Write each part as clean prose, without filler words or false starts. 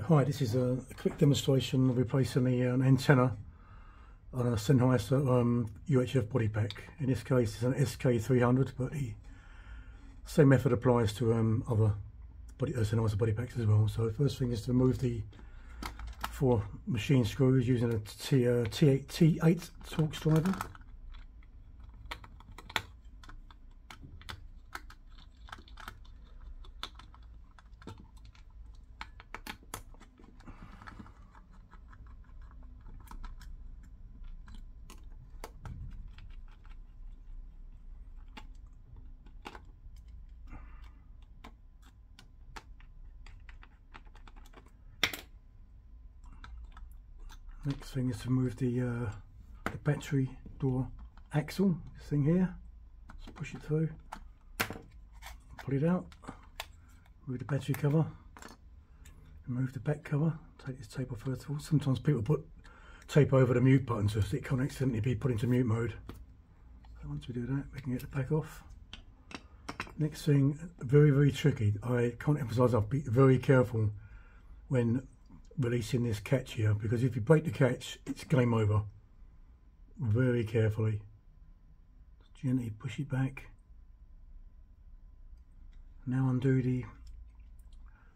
Hi, this is a quick demonstration of replacing the antenna on a Sennheiser UHF body pack. In this case it's an SK300, but the same method applies to other Sennheiser body packs as well. So the first thing is to remove the 4 machine screws using a T8 Torx driver. Next thing is to remove the battery door axle, this thing here. Just push it through, pull it out, remove the battery cover, remove the back cover, take this tape off first of all. Sometimes people put tape over the mute button so it can't accidentally be put into mute mode. So once we do that, we can get the back off. Next thing, very tricky. I can't emphasise enough, be very careful when releasing this catch here, because if you break the catch it's game over. Very carefully, gently push it back. Now undo the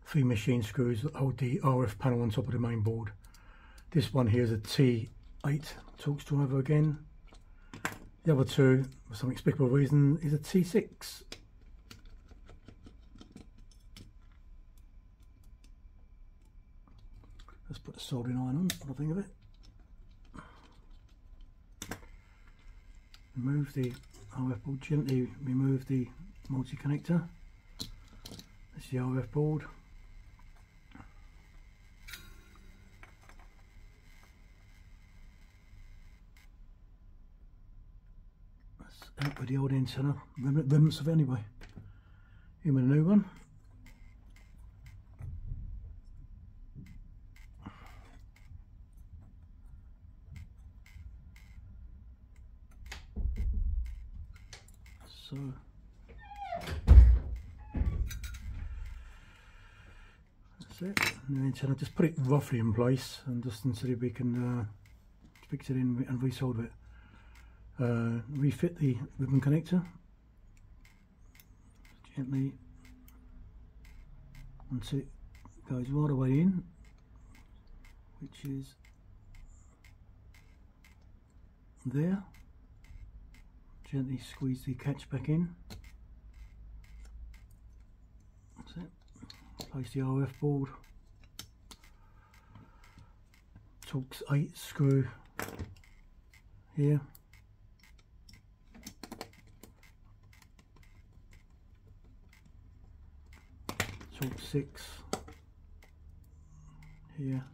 3 machine screws that hold the RF panel on top of the main board. This one here is a T8 Torx driver again. The other 2, for some inexplicable reason, is a T6. Let's put the soldering iron on, what I think of it. Remove the RF board, gently remove the multi-connector. This is the RF board. That's out with the old antenna, remnants of it anyway. In with a new one. So that's it. And the antenna, just put it roughly in place, and just until we can fix it in and resolder it. Refit the ribbon connector gently until it goes right the way in, which is there. Gently squeeze the catch back in. That's it. Place the RF board. Torx 8 screw here. Torx 6 here.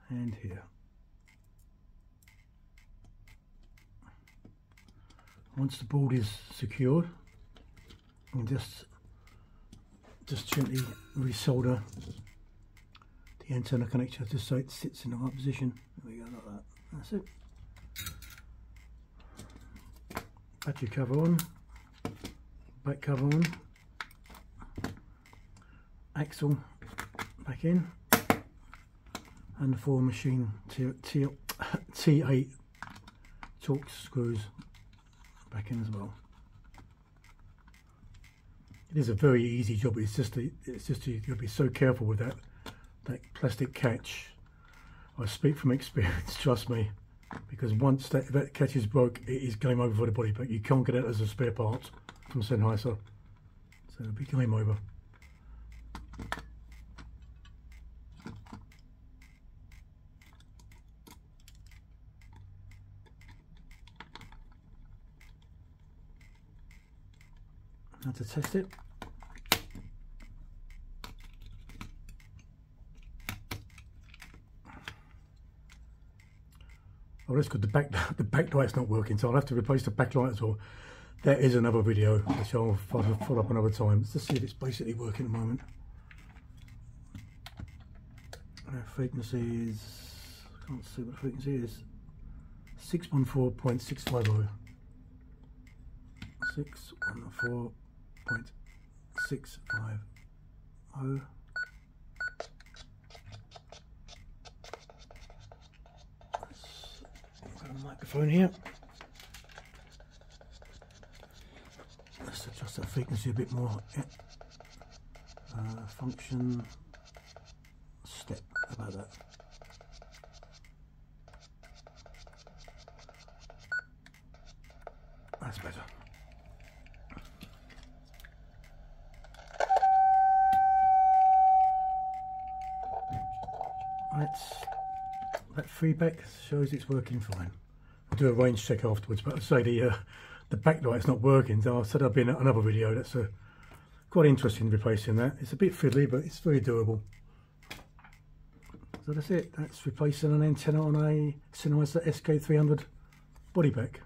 And here. Once the board is secured, and just gently resolder the antenna connector just so it sits in the right position. There we go, like that. That's it. Battery cover on, back cover on, axle back in, and the 4 machine T8 Torx screws back in as well. It is a very easy job. It's just you've got to be so careful with that plastic catch. I speak from experience, trust me, because once that catch is broke, it is game over for the body pack. You can't get it as a spare part from Sennheiser, so it'll be game over. Now to test it. Oh, that's good. The back light's not working, so I'll have to replace the back light as well. There is another video which I'll follow up another time. Let's just see if it's basically working at the moment. Frequency is, I can't see what the frequency is. 614.650. 614.650. 0.650. I've got a microphone here. Let's adjust that frequency a bit more. Yeah. Function step, about that. That's better. That feedback shows it's working fine. I'll do a range check afterwards, but I say the backlight's not working, so I said I'd be in another video. That's quite interesting replacing that. It's a bit fiddly, but it's very doable. So that's it. That's replacing an antenna on a Sennheiser SK300 Body pack.